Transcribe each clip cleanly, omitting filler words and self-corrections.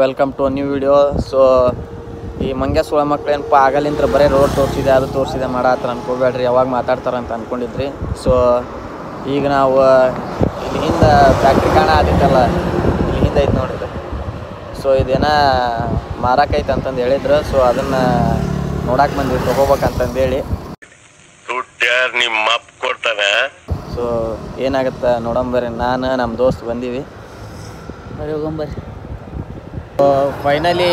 Welcome to new video. So ಈ ಮಂಗ್ಯ ಸುಳ ಮಕ್ಳು ಏನಪ್ಪ ಆಗಲಿಂತ್ರ ಬರೀ ರೋಡ್ ತೋರಿಸಿದೆ ಅದು ತೋರಿಸಿದೆ ಮಾಡಾತ್ರ ಅನ್ಕೋಬೇಡ್ರಿ, ಯಾವಾಗ ಮಾತಾಡ್ತಾರಂತ ಅಂದ್ಕೊಂಡಿದ್ರಿ. ಸೊ ಈಗ ನಾವು ಇಲ್ಲಿ ಹಿಂದೆ ಫ್ಯಾಕ್ಟ್ರಿ ಕಾಣ ಆದಿತ್ತಲ್ಲ, ಇಲ್ಲಿ ಹಿಂದೆ ಐತೆ ನೋಡಿರಿ. ಸೊ ಇದೇನ ಮಾರಾಕೈತೆ ಅಂತಂದು ಹೇಳಿದ್ರು. ಸೊ ಅದನ್ನು ನೋಡಕ್ಕೆ ಬಂದ್ವಿ, ತೊಗೋಬೇಕಂತಂದೇಳಿ. ನಿಮ್ಮ ಅಪ್ಪ ಕೊಡ್ತಾನೆ. ಸೊ ಏನಾಗುತ್ತೆ ನೋಡಂಬರ್ರಿ, ನಾನು ನಮ್ಮ ದೋಸ್ತ್ ಬಂದೀವಿ. ಬರೀ ಹೋಗಂಬರ್ರಿ. ಫೈನಲಿ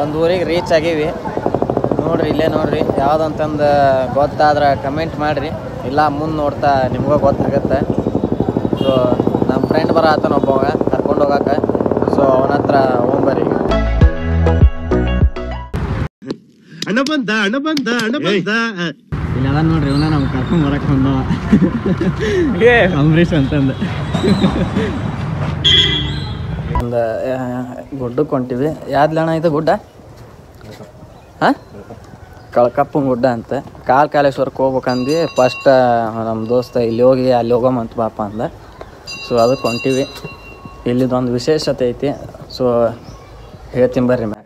ಒಂದು ಊರಿಗೆ ರೀಚ್ ಆಗೀವಿ. ನೋಡ್ರಿ ಇಲ್ಲೇ ನೋಡ್ರಿ, ಯಾವುದಂತಂದು ಗೊತ್ತಾದ್ರೆ ಕಮೆಂಟ್ ಮಾಡಿರಿ, ಇಲ್ಲ ಮುಂದೆ ನೋಡ್ತಾ ನಿಮ್ಗೆ ಗೊತ್ತಾಗುತ್ತೆ. ಸೊ ನಮ್ಮ ಫ್ರೆಂಡ್ ಬರತ್ತಾನ ಒಬ್ಬವಾಗ ಕರ್ಕೊಂಡು ಹೋಗಕ್ಕೆ. ಸೊ ಅವನ ಹತ್ರ ಹೋಗ್ಬರ್ರಿ. ಅಣ್ಣ ಬಂದ ಇಲ್ಲ ಅದ ನೋಡ್ರಿ, ಇವನ ನಮ್ಗೆ ಕರ್ಕೊಂಡು ಬರಕ್ಕೆ ಬಂದವ ಅಂಬರೀಷ್ ಅಂತಂದು. ಒಂದು ಗುಡ್ಡಕ್ಕೆ ಹೊಂಟಿವಿ. ಯಾವ್ದಣ್ಣ ಇದು ಗುಡ್ಡ? ಹಾಂ, ಕಳ್ಕಪ್ಪನ ಗುಡ್ಡ ಅಂತ. ಕಾಲೇಶ್ವರಕ್ಕೆ ಹೋಗ್ಬೇಕಂದು ಫಸ್ಟ್ ನಮ್ಮ ದೋಸ್ತ ಇಲ್ಲಿ ಹೋಗಿ ಅಲ್ಲಿ ಹೋಗಮಂತ ಬಾಪ ಅಂದ. ಸೊ ಅದಕ್ಕೆ ಹೊಂಟಿವಿ. ಇಲ್ಲಿದೊಂದು ವಿಶೇಷತೆ ಐತಿ. ಸೊ ಹೇಳ್ತೀನಿ ಬರ್ರಿ ಮ್ಯಾಗ.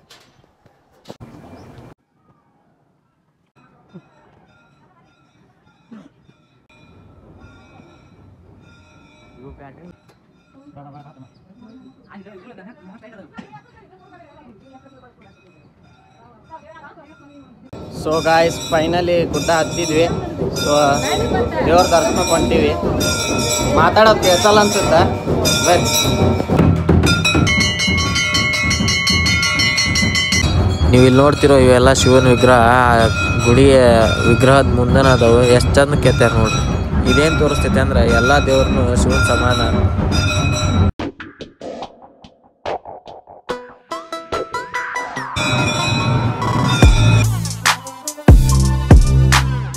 ಸೊ ಗಾಯ್ಸ್ ಫೈನಲಿ ಗುಡ್ಡ ಹತ್ತಿದ್ವಿ. ಸೊ ದೇವ್ರ ದರ್ಶನಕ್ಕೆ ಹೊಂಟೀವಿ. ಮಾತಾಡೋದು ಕೇಳ್ಸಲ್ಲ ಅನ್ಸುತ್ತೆ ಬರ್ರಿ. ನೀವು ಇಲ್ಲಿ ನೋಡ್ತಿರೋ ಇವೆಲ್ಲ ಶಿವನ ವಿಗ್ರಹ. ಗುಡಿಯ ವಿಗ್ರಹದ ಮುಂದನ ಅದಾವು. ಎಷ್ಟು ಚಂದ ಕೆತ್ತಾರ ನೋಡ್ರಿ. ಇದೇನು ತೋರಿಸ್ತೈತೆ ಅಂದ್ರೆ ಎಲ್ಲ ದೇವ್ರನ್ನು ಶಿವನ ಸಮಾನ.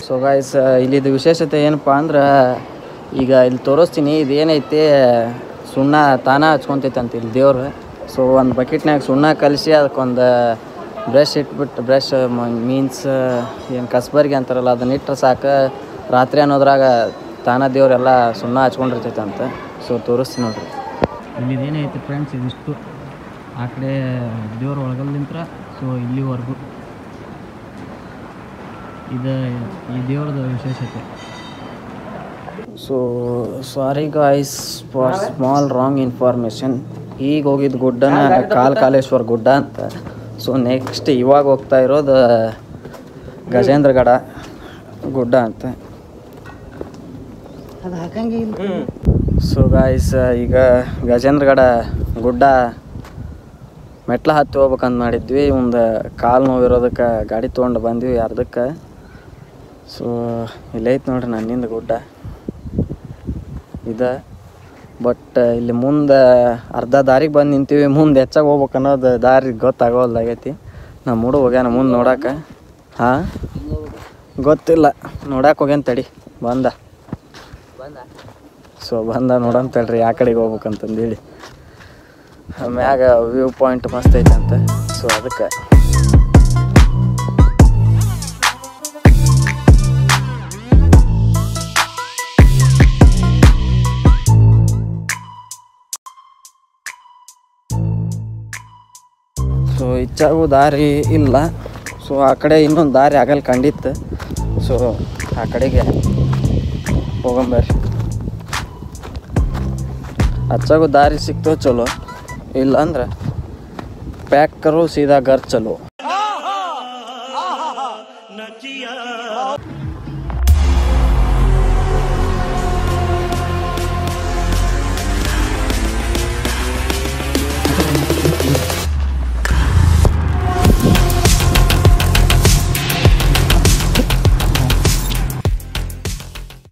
ಸೊ ಗಾಯ್ಸ್ ಇಲ್ಲಿದು ವಿಶೇಷತೆ ಏನಪ್ಪ ಅಂದ್ರೆ, ಈಗ ಇಲ್ಲಿ ತೋರಿಸ್ತೀನಿ. ಇದೇನೈತಿ ಸುಣ್ಣ ತಾನ ಹಚ್ಕೊತೈತೆ ಅಂತ ಇಲ್ಲಿ ದೇವ್ರು. ಸೊ ಒಂದು ಬಕೆಟ್ನಾಗ ಸುಣ್ಣ ಕಲಿಸಿ ಅದಕ್ಕೊಂದು ಬ್ರಷ್ ಇಟ್ಬಿಟ್ಟು, ಬ್ರಷ್ ಮೀನ್ಸ್ ಏನು ಕಸ್ಬರ್ಗಿ ಅಂತಾರಲ್ಲ, ಅದನ್ನ ಇಟ್ಟರೆ ಸಾಕು. ರಾತ್ರಿ ಅನ್ನೋದ್ರಾಗ ತಾನ ದೇವರೆಲ್ಲ ಸುಣ್ಣ ಹಚ್ಕೊಂಡಿರ್ತೈತೆ ಅಂತ. ಸೊ ತೋರಿಸ್ತೀನಿ ನೋಡ್ರಿ. ಇಲ್ಲಿದೇನೈತಿ ಫ್ರೆಂಡ್ಸ್, ಇದಿಷ್ಟು ಆ ಕಡೆ ದೇವ್ರ ಒಳಗಲ್ಲಿಂತ್ರ ಸೊ ಇಲ್ಲಿವರೆಗೂ ಇದು ಈ ದೇವ್ರದ ವಿಶೇಷತೆ. So sorry guys for small wrong information. ಈಗ ಹೋಗಿದ್ದು ಗುಡ್ಡನ ಕಾಲೇಶ್ವರ ಗುಡ್ಡ ಅಂತ. ಸೊ ನೆಕ್ಸ್ಟ್ ಇವಾಗ ಹೋಗ್ತಾ ಇರೋದು ಗಜೇಂದ್ರಗಡ ಗುಡ್ಡ ಅಂತ. ಅದು ಹಾಕಂಗೆ ಇಲ್ಲ. ಸೊ ಗಾಯ್ಸ್ ಈಗ ಗಜೇಂದ್ರಗಡ ಗುಡ್ಡ ಮೆಟ್ಲ ಹತ್ತಿ ಹೋಗ್ಬೇಕಂತ ಮಾಡಿದ್ವಿ. ಒಂದು ಕಾಲು ನೋವಿರೋದಕ್ಕೆ ಗಾಡಿ ತೊಗೊಂಡು ಬಂದ್ವಿ ಅರ್ಧಕ್ಕೆ. ಸೊ ಇಲ್ಲೈತೆ ನೋಡ್ರಿ ನನ್ನಿಂದ ಗುಡ್ಡ ಇದೆ. ಬಟ್ ಇಲ್ಲಿ ಮುಂದೆ ಅರ್ಧ ದಾರಿಗೆ ಬಂದು ನಿಂತೀವಿ. ಮುಂದೆ ಹೆಚ್ಚಾಗಿ ಹೋಗ್ಬೇಕು ಅನ್ನೋದು ದಾರಿ ಗೊತ್ತಾಗೋಲ್ದಾಗೈತಿ. ನಮ್ಮ ಹುಡುಗ ಹೋಗ್ಯಾನ ಮುಂದೆ ನೋಡಕ್ಕೆ. ಹಾಂ ಗೊತ್ತಿಲ್ಲ, ನೋಡಕ್ಕೆ ಹೋಗ್ಯಾನ ತಡಿ. ಬಂದ ಸೊ ಬಂದ ನೋಡಂತೇಳ್ರಿ ಯಾವ ಕಡೆಗೆ ಹೋಗ್ಬೇಕಂತಂದೇಳಿ. ಮ್ಯಾಗ ವ್ಯೂ ಪಾಯಿಂಟ್ ಮಸ್ತ್ ಐತೆ ಅಂತ. ಸೊ ಅದಕ್ಕೆ ಸೊ ಇಚ್ಚಾಗೂ ದಾರಿ ಇಲ್ಲ. ಸೊ ಆ ಕಡೆ ಇನ್ನೊಂದು ದಾರಿ ಆಗಲ್ಲ ಕಂಡಿತ್ತು. ಸೊ ಆ ಕಡೆಗೆ ಹೋಗಂಬರ್ರಿ. ಅಚ್ಚಾಗೂ ದಾರಿ ಸಿಕ್ತೋ ಚಲೋ, ಇಲ್ಲ ಅಂದ್ರೆ ಪ್ಯಾಕ್ ಕರೋ ಸೀದಾ ಘರ್ ಚಲೋ.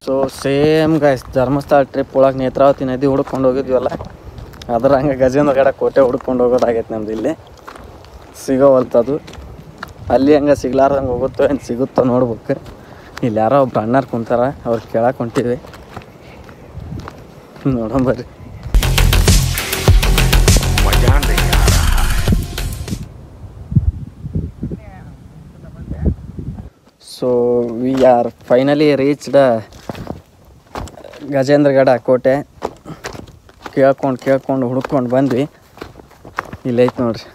So same guys Dharmasthala trip ಒಳಗೆ ನೇತ್ರಾವತಿ ನದಿ ಹುಡ್ಕೊಂಡು ಹೋಗಿದ್ವಲ್ಲ, ಅದ್ರ ಹಂಗೆ ಗಜೇಂದ್ರಗಡ ಕೋಟೆ ಹುಡ್ಕೊಂಡು ಹೋಗೋದಾಗೈತೆ ನಮ್ದು. ಇಲ್ಲಿ ಸಿಗೋವಲ್ತದು. ಅಲ್ಲಿ ಹಂಗೆ ಸಿಗ್ಲಾರ್ದಂಗೆ ಹೋಗುತ್ತೋ ಏನು ಸಿಗುತ್ತೋ ನೋಡ್ಬೇಕು. ಇಲ್ಲಿ ಯಾರೋ ಒಬ್ರು ಅಣ್ಣಾರು ಕುಂತಾರ, ಅವ್ರು ಕೇಳಕ್ಕೆ ಹೊಂಟಿವಿ. ನೋಡಂಬರ್ರಿ. So we are finally reached Gajendragad ಕೋಟೆ. ಕೇಳ್ಕೊಂಡು ಹುಡ್ಕೊಂಡು ಬಂದ್ವಿ. ಇಲ್ಲೈತೆ ನೋಡ್ರಿ.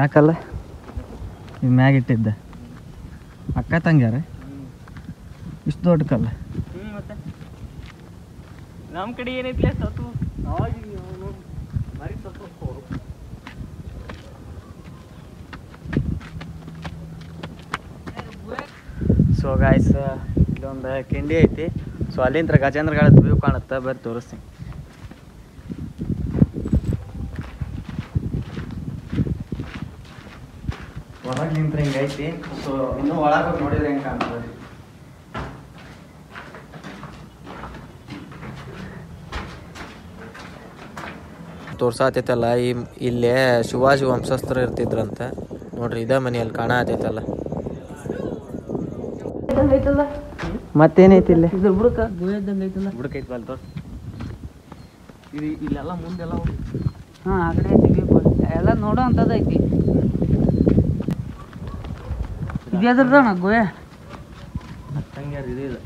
ಯಾಕಲ್ಲ ಇದು ಮ್ಯಾಗ ಇಟ್ಟಿದ್ದೆ ಅಕ್ಕ ತಂಗ್ಯಾರ ಇಷ್ಟು ದೊಡ್ಡ ಕಲ್ಲ. ಮತ್ತೆ ನಮ್ಮ ಕಡೆ ಏನೈತಿ ಸತ್ತು ಸೊ ಗಾಯ್ಸ್ ಇಲ್ಲೊಂದು ಕಿಂಡಿ ಐತಿ. ಸೊ ಅಲ್ಲಿಂದ ಗಜೇಂದ್ರಗಳ ವ್ಯೂ ಕಾಣುತ್ತೆ, ಬರ್ರಿ ತೋರಿಸ್ತೀನಿ. ಹೊರಗೆ ನಿಂತ್ರೆ ಹಿಂಗೆ ಐತಿ. ಸೊ ಇನ್ನೂ ಒಳಗೆ ಹೋಗಿ ನೋಡಿದ್ರೆ ಹೆಂಗೆ ಕಾಣ್ತದೆ. ತೋರ್ಸಾತೈತಲ್ಲ ಇಲ್ಲೇ ಶಿವಾಜಿ ವಂಶಸ್ಥರು ಇರ್ತಿದ್ರಂತೆ ನೋಡ್ರಿ. ಇದೇ ಮನೆಯಲ್ಲಿ ಕಾಣತೈತಲ್ಲ. ಮತ್ತೇನೈತಿ ಇಲ್ಲಿ? ಇದು ಬುಡಕ ಗೋಯದ್ದಂಗೆ ಐತಲ್ಲ. ಬುಡಕೈತಿ ಅಲ್ಲಿ ತೋರ್ಸಿ. ಇದು ಇಲ್ಲೆಲ್ಲ ಮುಂದೆಲ್ಲ ಹಾಂ ಆ ಕಡೆ ಐತಿ ಎಲ್ಲ ನೋಡೋ ಅಂಥದ್ದು ಐತಿ. ಇದು ಎದ್ರದಣ್ಣ ಗೋಯ ಅಟ್ಟಂಗ್ಯಾರ ಇದು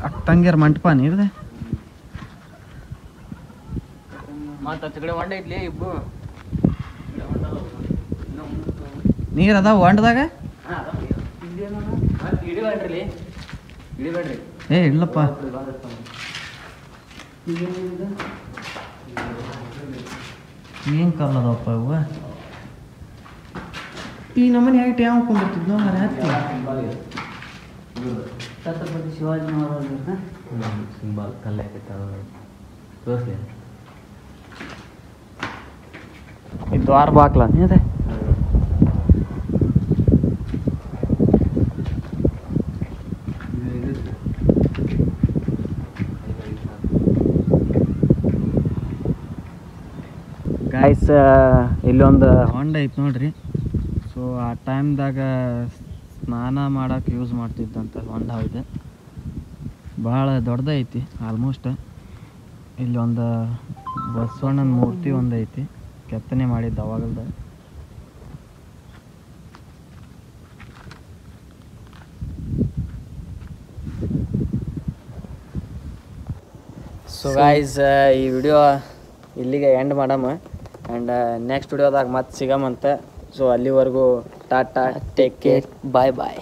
ಅಟ್ಟಂಗ್ಯಾರ ಮಂಟಪ ನೀರ್ದೆ. ಮತ್ತು ಆಚೆ ಕಡೆ ಹೊಂಡ ಐತ್ಲಿ ಇಬ್ಬರು ನೀರು ಅದಾವ ಹೊಂಡದಾಗ. ಇಳಿಬೇಡ್ರಿ ಇಳಿಬೇಡ್ರಿ. ಏ ಇಲ್ಲಪ್ಪ ಏನು ಕಲ್ಲದಪ್ಪ ಇವ. ಈ ನಮ್ಮನೆ ಹೈಟ್ ಯಾವ ಕೊಂಡಿರ್ತಿದ್ನೋ ಮನೆ ಹತ್ತಿ ಛತ್ರಪತಿ ಶಿವಾಜಿ ಮಹಾರಾಜ ಸಿಂಬಲ್ ಕಲ್ಲ ತೋರಿಸ್ಲಿ. ಈ ದ್ವಾರ ಬಾಕ್ಲ ಇದೆ. ಗಾಯ್ಸ್ ಇಲ್ಲೊಂದು ಹೊಂಡ ಐತೆ ನೋಡ್ರಿ. ಸೊ ಆ ಟೈಮ್ದಾಗ ಸ್ನಾನ ಮಾಡೋಕೆ ಯೂಸ್ ಮಾಡ್ತಿದ್ದಂಥ ಹೊಂಡ ಇದೆ. ಭಾಳ ದೊಡ್ಡದೈತಿ ಆಲ್ಮೋಸ್ಟ್. ಇಲ್ಲೊಂದು ಬಸವಣ್ಣನ ಮೂರ್ತಿ ಒಂದು ಐತಿ, ಕೆತ್ತನೆ ಮಾಡಿದ್ದು ಅವಾಗಲ್ದ. ಸೊ ಗಾಯ್ಸ್ ಈ ವಿಡಿಯೋ ಇಲ್ಲಿಗೆ ಎಂಡ್ ಮಾಡಮ್ಮ. ಆ್ಯಂಡ್ ನೆಕ್ಸ್ಟ್ ವಿಡಿಯೋದಾಗ ಮತ್ತೆ ಸಿಗಮಂತೆ. ಸೊ ಅಲ್ಲಿವರೆಗೂ ಟಾಟಾ, ಟೇಕ್ ಕೇರ್, ಬಾಯ್ ಬಾಯ್.